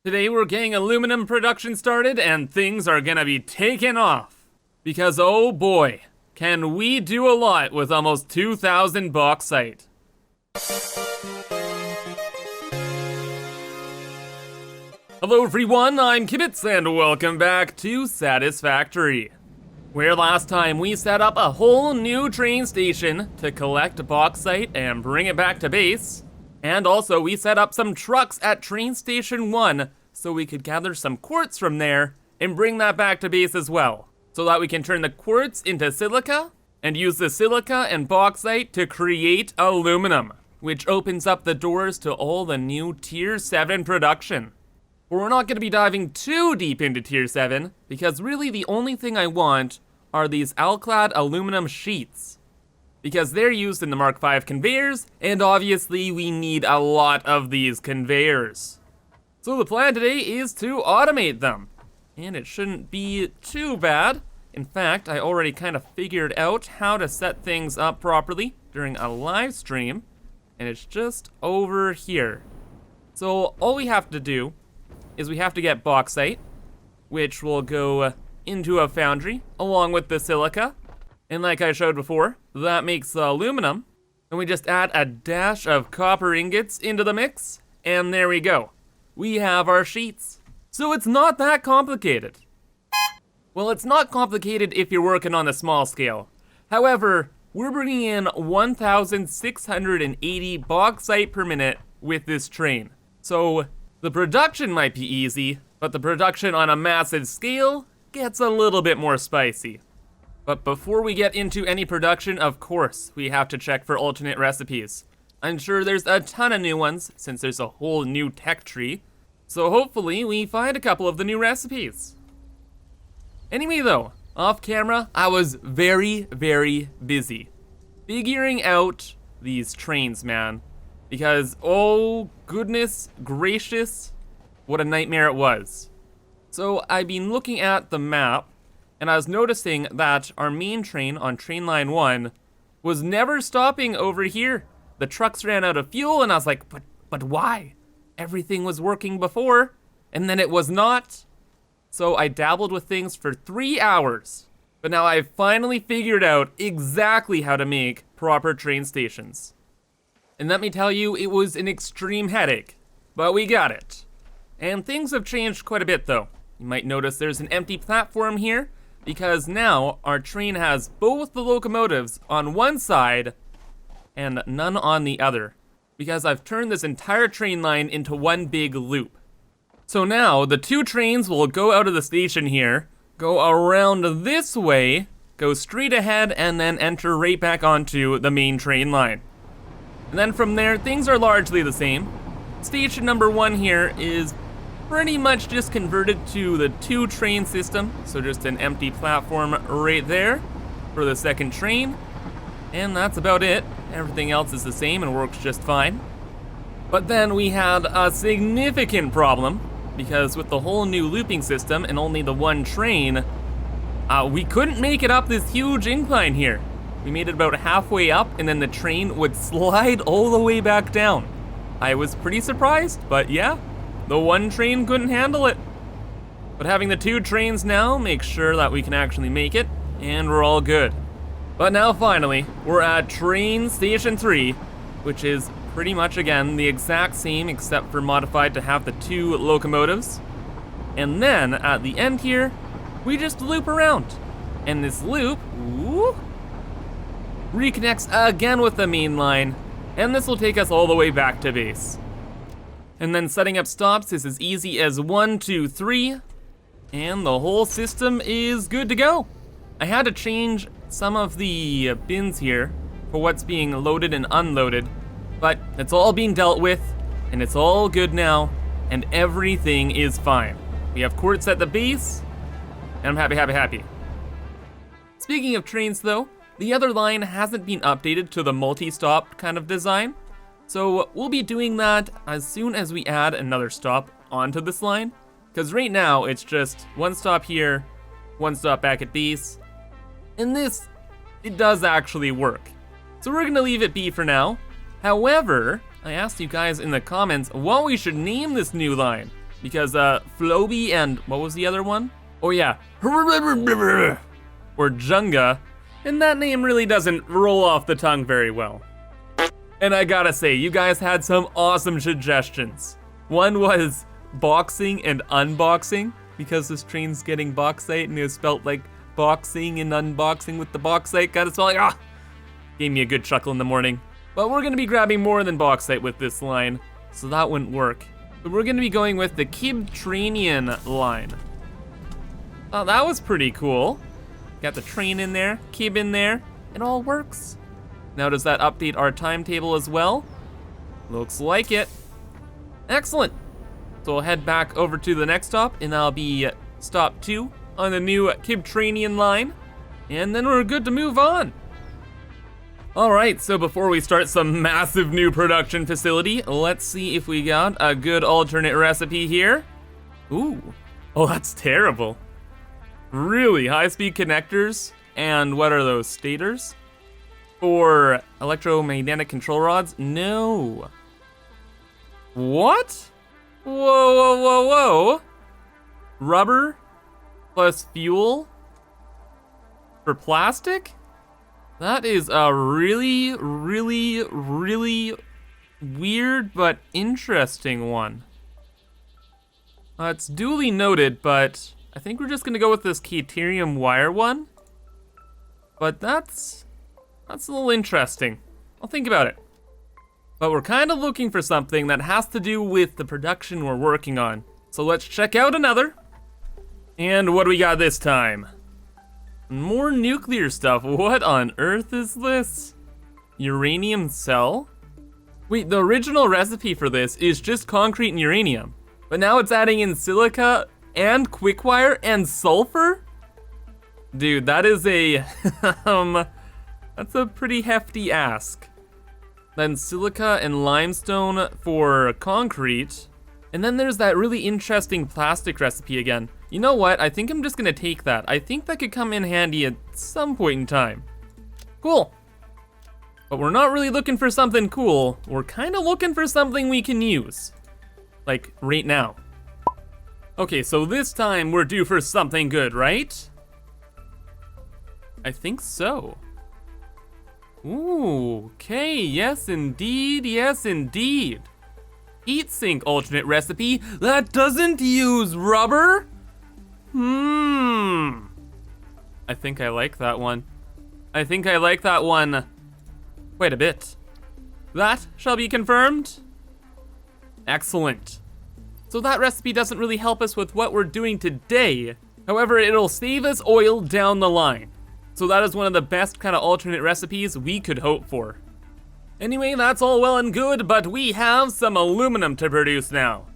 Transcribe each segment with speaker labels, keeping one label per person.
Speaker 1: Today we're getting aluminum production started and things are gonna be taken off. Because oh boy, can we do a lot with almost 2,000 bauxite. Hello everyone, I'm Kibitz and welcome back to Satisfactory. Where last time we set up a whole new train station to collect bauxite and bring it back to base. And also we set up some trucks at train station 1 so we could gather some quartz from there and bring that back to base as well. So that we can turn the quartz into silica and use the silica and bauxite to create aluminum, which opens up the doors to all the new tier 7 production. But we're not going to be diving too deep into tier 7 because really the only thing I want are these Alclad Aluminum Sheets. Because they're used in the Mark V conveyors, and obviously we need a lot of these conveyors. So the plan today is to automate them. And it shouldn't be too bad. In fact, I already kind of figured out how to set things up properly during a live stream. And it's just over here. So all we have to do is we have to get bauxite, which will go into a foundry along with the silica. And like I showed before, that makes aluminum. And we just add a dash of copper ingots into the mix, and there we go. We have our sheets. So it's not that complicated. Well, it's not complicated if you're working on a small scale. However, we're bringing in 1,680 bauxite per minute with this train. So the production might be easy, but the production on a massive scale gets a little bit more spicy. But before we get into any production, of course, we have to check for alternate recipes. I'm sure there's a ton of new ones, since there's a whole new tech tree. So hopefully we find a couple of the new recipes. Anyway though, off camera, I was very busy figuring out these trains, man. Because, oh goodness gracious, what a nightmare it was. So I've been looking at the map, and I was noticing that our main train on train line 1 was never stopping over here. The trucks ran out of fuel, and I was like, but why? Everything was working before, and then it was not. So I dabbled with things for 3 hours. But now I've finally figured out exactly how to make proper train stations. And let me tell you, it was an extreme headache, but we got it. And things have changed quite a bit though. You might notice there's an empty platform here, because now our train has both the locomotives on one side and none on the other, because I've turned this entire train line into one big loop. So now the two trains will go out of the station here, go around this way, go straight ahead, and then enter right back onto the main train line. And then from there, things are largely the same. Station number 1 here is pretty much just converted to the 2 train system, so just an empty platform right there for the second train. And that's about it. Everything else is the same and works just fine. But then we had a significant problem, because with the whole new looping system and only the one train, we couldn't make it up this huge incline here. We made it about halfway up and then the train would slide all the way back down. I was pretty surprised, but yeah, the one train couldn't handle it. But having the 2 trains now makes sure that we can actually make it, and we're all good. But now finally, we're at train station 3, which is pretty much again the exact same except for modified to have the 2 locomotives. And then at the end here, we just loop around. And this loop, ooh, reconnects again with the main line, and this will take us all the way back to base. And then setting up stops is as easy as 1, 2, 3, and the whole system is good to go. I had to change some of the bins here for what's being loaded and unloaded, but it's all being dealt with, and it's all good now, and everything is fine. We have quartz at the base, and I'm happy. Speaking of trains though, the other line hasn't been updated to the multi-stop kind of design, so we'll be doing that as soon as we add another stop onto this line, because right now it's just one stop here, one stop back at base, and this, it does actually work. So we're gonna leave it be for now. However, I asked you guys in the comments what we should name this new line. Because Floby and what was the other one? Oh yeah, or Junga, and that name really doesn't roll off the tongue very well. And I gotta say, you guys had some awesome suggestions. One was boxing and unboxing, because this train's getting bauxite and it was spelt like boxing and unboxing with the bauxite. Got it spelled like, gave me a good chuckle in the morning. But we're gonna be grabbing more than bauxite with this line, so that wouldn't work. But we're gonna be going with the Kibtranian line. Oh, that was pretty cool. Got the train in there, Kib in there, it all works. Now does that update our timetable as well? Looks like it. Excellent. So we'll head back over to the next stop, and that'll be stop 2 on the new Kibtranian line. And then we're good to move on. All right, so before we start some massive new production facility, let's see if we got a good alternate recipe here. Ooh, oh, that's terrible. Really high-speed connectors, and what are those, stators? For electromagnetic control rods? No. What? Whoa, whoa, whoa, whoa. Rubber plus fuel for plastic? That is a really, really, really weird but interesting one. It's duly noted, but I think we're just gonna go with this Caterium wire one. But that's a little interesting. I'll think about it. But we're kind of looking for something that has to do with the production we're working on. So let's check out another. And what do we got this time? More nuclear stuff. What on earth is this? Uranium cell? Wait, the original recipe for this is just concrete and uranium. But now it's adding in silica and quickwire and sulfur? Dude, that is a, that's a pretty hefty ask. Then silica and limestone for concrete. And then there's that really interesting plastic recipe again. You know what, I think I'm just gonna take that. I think that could come in handy at some point in time. Cool. But we're not really looking for something cool. We're kinda looking for something we can use. Like, right now. Okay, so this time we're due for something good, right? I think so. Ooh, okay, yes indeed, yes indeed. Heat sink alternate recipe that doesn't use rubber? I think I like that one. I think I like that one quite a bit. That shall be confirmed. Excellent. So that recipe doesn't really help us with what we're doing today. However, it'll save us oil down the line. So that is one of the best kind of alternate recipes we could hope for. Anyway, that's all well and good, but we have some aluminum to produce now.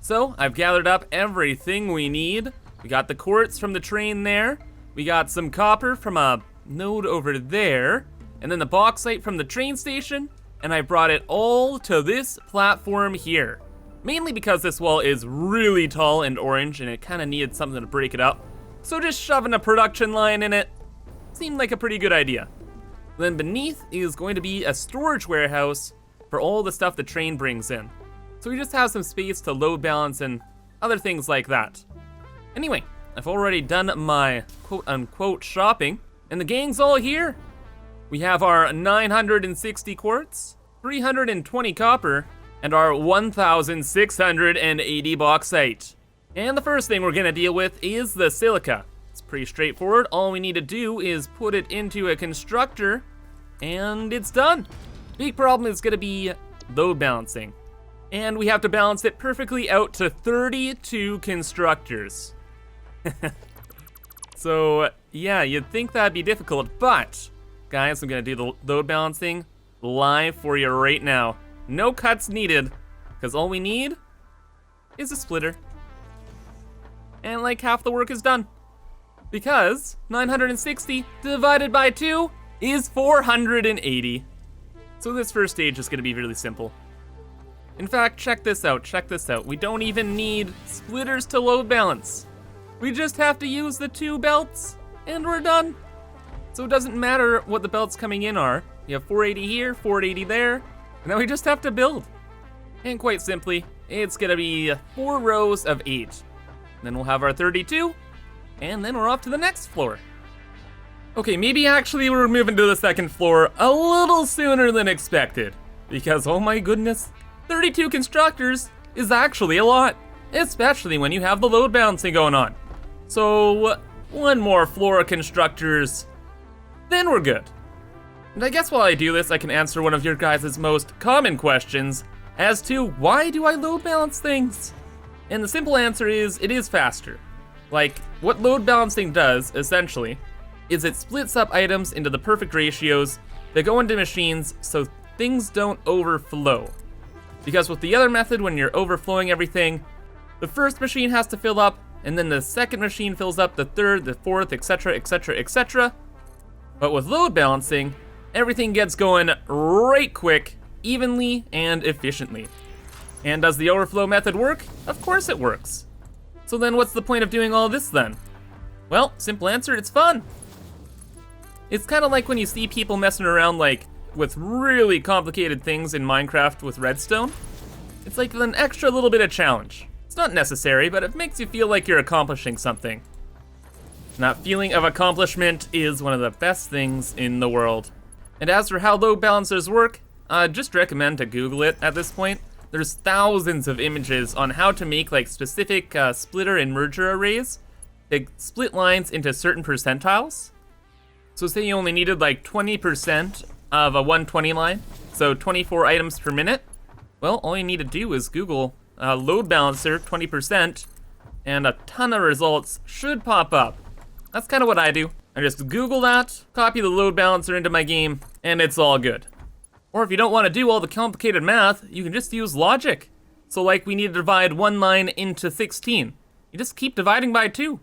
Speaker 1: So I've gathered up everything we need. We got the quartz from the train there. We got some copper from a node over there. And then the bauxite from the train station. And I brought it all to this platform here. Mainly because this wall is really tall and orange and it kind of needed something to break it up. So just shoving a production line in it seemed like a pretty good idea. Then beneath is going to be a storage warehouse for all the stuff the train brings in. So we just have some space to load balance and other things like that. Anyway, I've already done my quote-unquote shopping, and the gang's all here. We have our 960 quartz, 320 copper, and our 1,680 bauxite. And the first thing we're gonna deal with is the silica. It's pretty straightforward. All we need to do is put it into a constructor, and it's done. Big problem is gonna be load balancing. And we have to balance it perfectly out to 32 constructors. So, yeah, you'd think that'd be difficult, but guys, I'm gonna do the load balancing live for you right now. No cuts needed, because all we need is a splitter. And like half the work is done. Because 960 divided by 2 is 480. So this first stage is gonna be really simple. In fact, check this out, check this out. We don't even need splitters to load balance. We just have to use the 2 belts, and we're done. So it doesn't matter what the belts coming in are. You have 480 here, 480 there, and now we just have to build. And quite simply, it's gonna be 4 rows of 8. Then we'll have our 32, and then we're off to the next floor. Okay, maybe actually we're moving to the second floor a little sooner than expected, because oh my goodness, 32 constructors is actually a lot, especially when you have the load balancing going on. So, one more floor of constructors, then we're good. And I guess while I do this, I can answer one of your guys' most common questions as to why do I load balance things? And the simple answer is, it is faster. Like, what load balancing does, essentially, is it splits up items into the perfect ratios that go into machines so things don't overflow. Because with the other method, when you're overflowing everything, the first machine has to fill up, and then the second machine fills up, the third, the fourth, etc., etc., etc. But with load balancing, everything gets going right quick, evenly, and efficiently. And does the overflow method work? Of course it works. So then what's the point of doing all this then? Well, simple answer, it's fun. It's kind of like when you see people messing around like with really complicated things in Minecraft with redstone. It's like an extra little bit of challenge. It's not necessary, but it makes you feel like you're accomplishing something. And that feeling of accomplishment is one of the best things in the world. And as for how load balancers work, I just recommend to Google it at this point. There's thousands of images on how to make like specific splitter and merger arrays that split lines into certain percentiles. So say you only needed like 20% of a 120 line, so 24 items per minute. Well, all you need to do is Google load balancer 20%, and a ton of results should pop up. That's kind of what I do. I just Google that, copy the load balancer into my game, and it's all good. Or if you don't want to do all the complicated math, you can just use logic. So like we need to divide one line into 16. You just keep dividing by 2.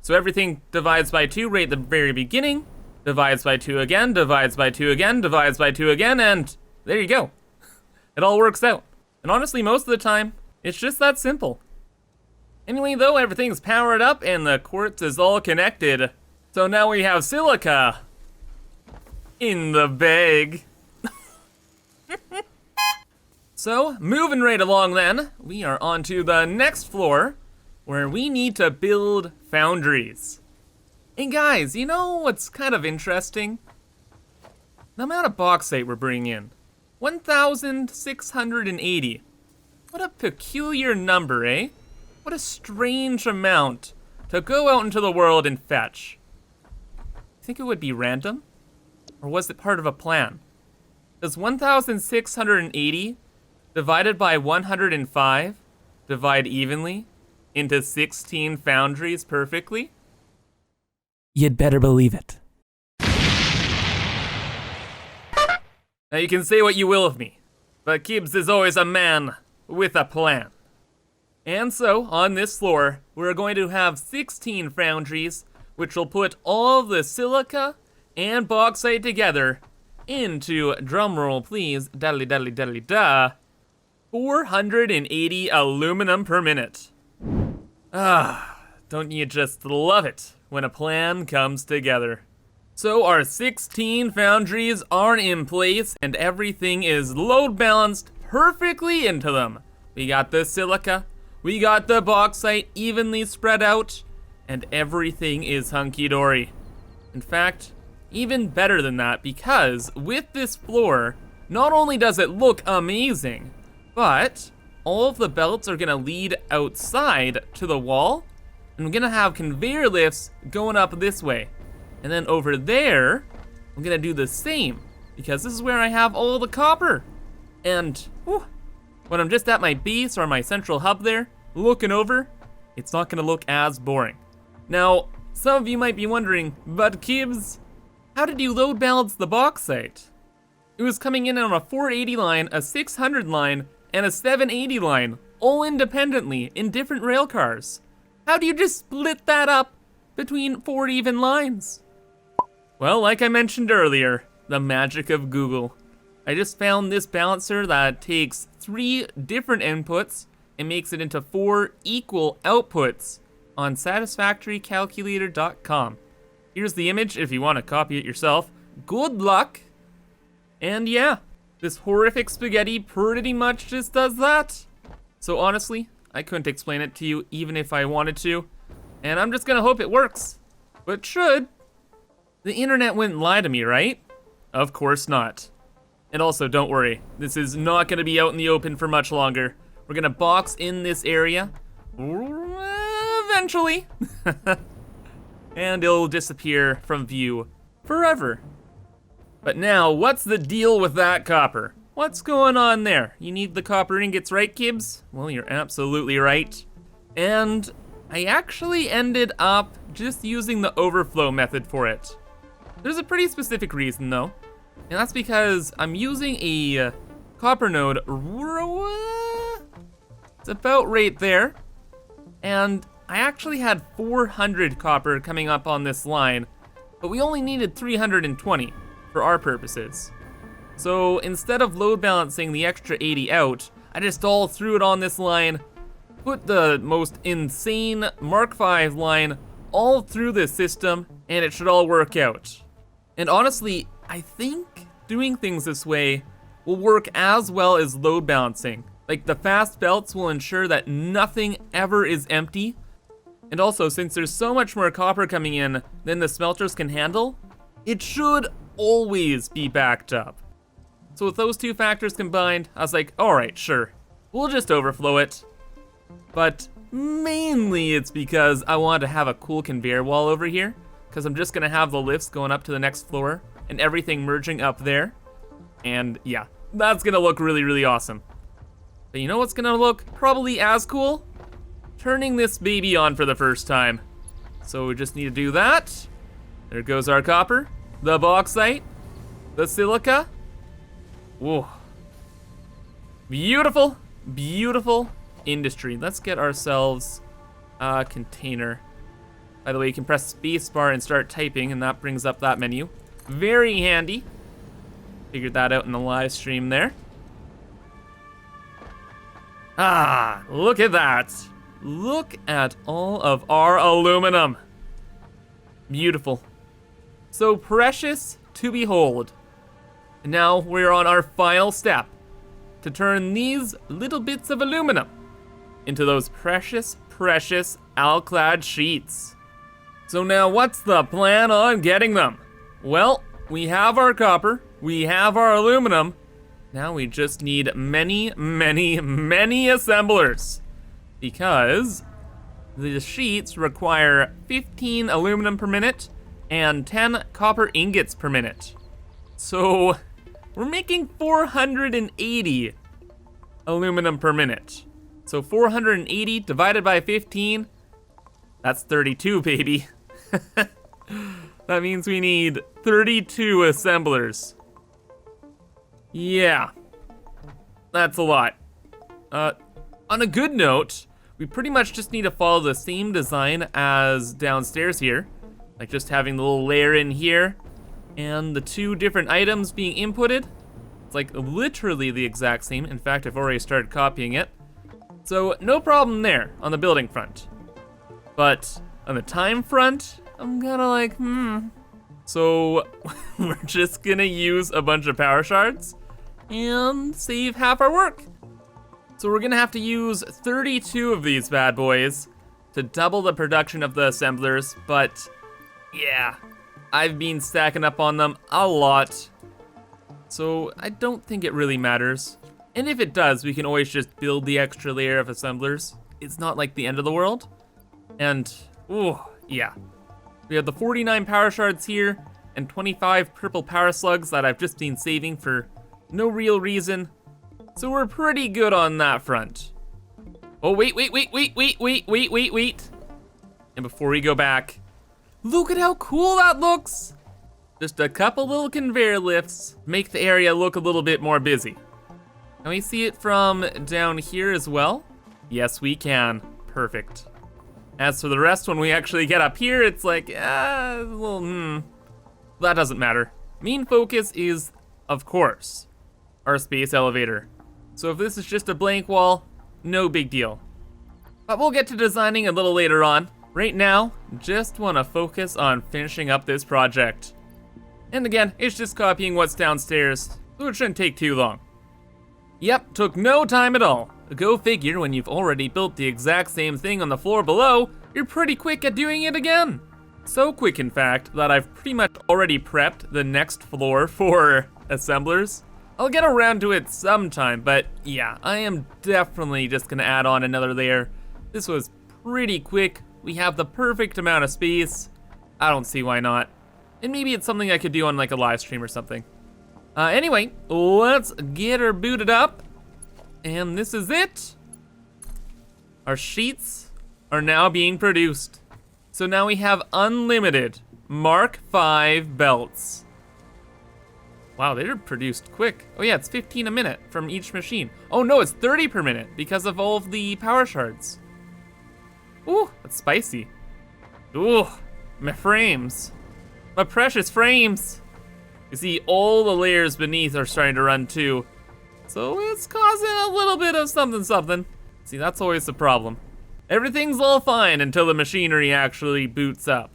Speaker 1: So everything divides by 2 right at the very beginning, divides by 2 again, divides by 2 again, divides by 2 again, and there you go. It all works out. And honestly, most of the time, it's just that simple. Anyway though, everything's powered up and the quartz is all connected. So now we have silica in the bag. So, moving right along then, we are on to the next floor where we need to build foundries. And guys, you know what's kind of interesting? The amount of bauxite we're bringing in. 1,680. What a peculiar number, eh? What a strange amount to go out into the world and fetch. Think it would be random? Or was it part of a plan? Does 1,680 divided by 105 divide evenly into 16 foundries perfectly?
Speaker 2: You'd better believe it.
Speaker 1: Now you can say what you will of me, but Kibitz is always a man with a plan. And so, on this floor, we're going to have 16 foundries, which will put all of the silica and bauxite together into, drumroll please, 480 aluminum per minute. Ah, don't you just love it when a plan comes together? So our 16 foundries are in place and everything is load balanced perfectly into them. We got the silica, we got the bauxite evenly spread out, and everything is hunky-dory. In fact, even better than that, because with this floor, not only does it look amazing, but all of the belts are gonna lead outside to the wall, and we're gonna have conveyor lifts going up this way. And then over there, I'm gonna do the same, because this is where I have all the copper. And whew, when I'm just at my base or my central hub there, looking over, it's not gonna look as boring. Now, some of you might be wondering, but Kibitz, how did you load balance the bauxite? It was coming in on a 480 line, a 600 line, and a 780 line, all independently in different rail cars. How do you just split that up between 4 even lines? Well, like I mentioned earlier, the magic of Google. I just found this balancer that takes 3 different inputs and makes it into 4 equal outputs on satisfactorycalculator.com. Here's the image if you want to copy it yourself. Good luck. And yeah, this horrific spaghetti pretty much just does that. So honestly, I couldn't explain it to you even if I wanted to, and I'm just gonna hope it works. But it should. The internet wouldn't lie to me, right? Of course not. And also, don't worry, this is not gonna be out in the open for much longer. We're gonna box in this area, eventually, and it'll disappear from view forever. But now, what's the deal with that copper? What's going on there? You need the copper ingots, right, Kibs? Well, you're absolutely right. And I actually ended up just using the overflow method for it. There's a pretty specific reason though, and that's because I'm using a copper node, it's about right there, and I actually had 400 copper coming up on this line, but we only needed 320 for our purposes. So instead of load balancing the extra 80 out, I just all threw it on this line, put the most insane Mark V line all through this system, and it should all work out. And honestly, I think doing things this way will work as well as load balancing. Like, the fast belts will ensure that nothing ever is empty. And also, since there's so much more copper coming in than the smelters can handle, it should always be backed up. So with those two factors combined, I was like, all right, sure, we'll just overflow it. But mainly it's because I wanted to have a cool conveyor wall over here, because I'm just gonna have the lifts going up to the next floor and everything merging up there. And yeah, that's gonna look really, really awesome. But you know what's gonna look probably as cool? Turning this baby on for the first time. So we just need to do that. There goes our copper, the bauxite, the silica. Whoa. Beautiful, beautiful industry. Let's get ourselves a container. By the way, you can press spacebar and start typing, and that brings up that menu. Very handy. Figured that out in the live stream there. Ah, look at that. Look at all of our aluminum. Beautiful. So precious to behold. And now we're on our final step to turn these little bits of aluminum into those precious, precious Alclad sheets. So now what's the plan on getting them? Well, we have our copper, we have our aluminum. Now we just need many, many, many assemblers, because the sheets require 15 aluminum per minute and 10 copper ingots per minute. So we're making 480 aluminum per minute. So 480 divided by 15, that's 32, baby. That means we need 32 assemblers. Yeah, that's a lot. On a good note, we pretty much just need to follow the same design as downstairs here. Like just having the little layer in here and the two different items being inputted. It's like literally the exact same. In fact, I've already started copying it. So no problem there on the building front. But on the time front, I'm kinda like, So we're just gonna use a bunch of power shards and save half our work. So we're gonna have to use 32 of these bad boys to double the production of the assemblers, but yeah, I've been stacking up on them a lot. So I don't think it really matters. And if it does, we can always just build the extra layer of assemblers. It's not like the end of the world. And, ooh, yeah. We have the 49 power shards here and 25 purple power slugs that I've just been saving for no real reason. So we're pretty good on that front. Oh, wait. And before we go back, look at how cool that looks. Just a couple little conveyor lifts make the area look a little bit more busy. Can we see it from down here as well? Yes, we can. Perfect. As for the rest, when we actually get up here, it's like, a little, That doesn't matter. Main focus is, of course, our space elevator. So if this is just a blank wall, no big deal. But we'll get to designing a little later on. Right now, just want to focus on finishing up this project. And again, it's just copying what's downstairs, so it shouldn't take too long. Yep, took no time at all. Go figure, when you've already built the exact same thing on the floor below, you're pretty quick at doing it again. So quick, in fact, that I've pretty much already prepped the next floor for assemblers. I'll get around to it sometime, but yeah, I am definitely just gonna add on another layer. This was pretty quick. We have the perfect amount of space. I don't see why not. And maybe it's something I could do on like a live stream or something. Anyway, let's get her booted up. And this is it. Our sheets are now being produced. So now we have unlimited Mark V belts. Wow, they're produced quick. Oh yeah, it's 15 a minute from each machine. Oh no, it's 30 per minute because of all of the power shards. Ooh, that's spicy. Ooh, my frames. My precious frames. You see, all the layers beneath are starting to run too. So it's causing a little bit of something. See, that's always the problem. Everything's all fine until the machinery actually boots up.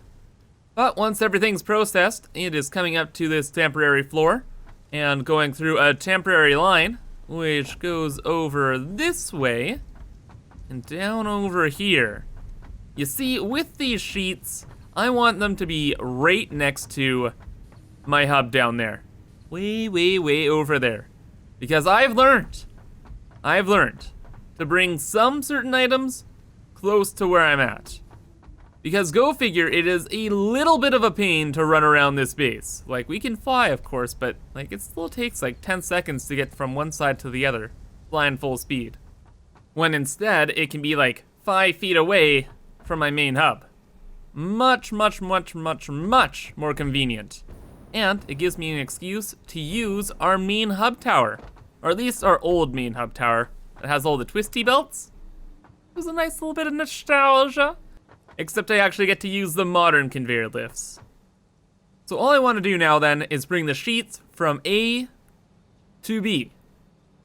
Speaker 1: But once everything's processed, it is coming up to this temporary floor and going through a temporary line, which goes over this way and down over here. You see, with these sheets, I want them to be right next to my hub down there. Way over there. Because I've learned to bring some certain items close to where I'm at. Because go figure, it is a little bit of a pain to run around this base. Like, we can fly, of course, but like it still takes like 10 seconds to get from one side to the other, flying full speed. When instead, it can be like 5 feet away from my main hub. Much more convenient. And it gives me an excuse to use our main hub tower. Or at least our old main hub tower. It has all the twisty belts. It was a nice little bit of nostalgia. Except I actually get to use the modern conveyor lifts. So all I want to do now then is bring the sheets from A to B.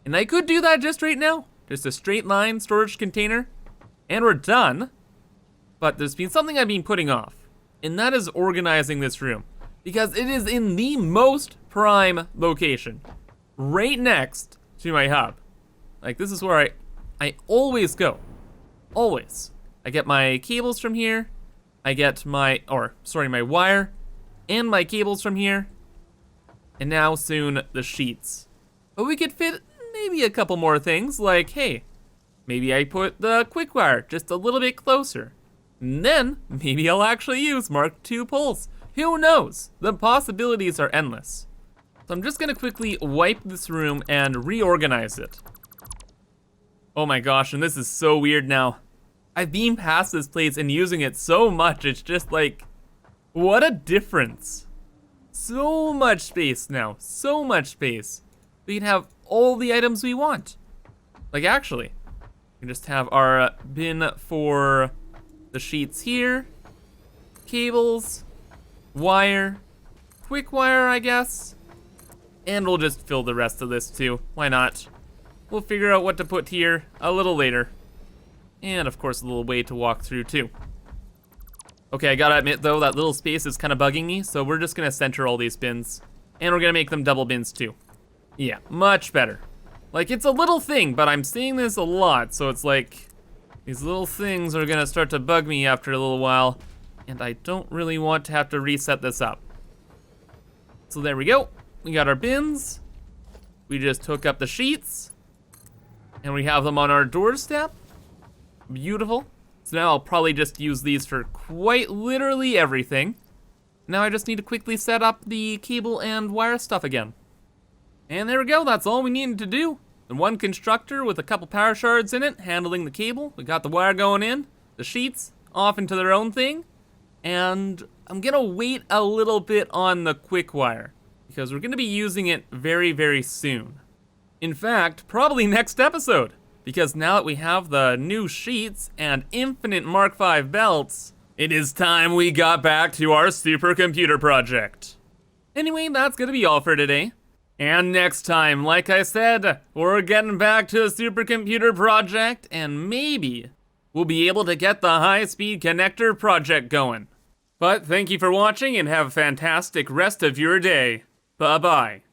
Speaker 1: And I could do that just right now. Just a straight line storage container. And we're done. But there's been something I've been putting off. And that is organizing this room. Because it is in the most prime location. Right next to my hub. Like, this is where I always go. Always. I get my cables from here. I get my wire and my cables from here. And now soon the sheets. But we could fit maybe a couple more things, like, hey, maybe I put the quick wire just a little bit closer. And then maybe I'll actually use Mark II poles. Who knows? The possibilities are endless. So I'm just gonna quickly wipe this room and reorganize it. Oh my gosh, and this is so weird now. I've been past this place and using it so much, it's just like, what a difference. So much space now, so much space. We can have all the items we want. Like actually, we can just have our bin for the sheets here, cables, wire, quick wire, I guess. And we'll just fill the rest of this too, why not? We'll figure out what to put here a little later. And of course a little way to walk through too. Okay, I gotta admit though, that little space is kind of bugging me, so we're just gonna center all these bins. And we're gonna make them double bins too. Yeah, much better. Like, it's a little thing, but I'm seeing this a lot, so it's like, these little things are gonna start to bug me after a little while, and I don't really want to have to reset this up. So there we go. We got our bins. We just hook up the sheets, and we have them on our doorstep. Beautiful. So now I'll probably just use these for quite literally everything. Now I just need to quickly set up the cable and wire stuff again. And there we go, that's all we needed to do. The one constructor with a couple power shards in it, handling the cable. We got the wire going in, the sheets off into their own thing. And I'm gonna wait a little bit on the quick wire, because we're gonna be using it very soon. In fact, probably next episode. Because now that we have the new sheets and infinite Mark V belts, it is time we got back to our supercomputer project. Anyway, that's gonna be all for today. And next time, like I said, we're getting back to the supercomputer project, and maybe we'll be able to get the high-speed connector project going. But thank you for watching and have a fantastic rest of your day. Bye-bye.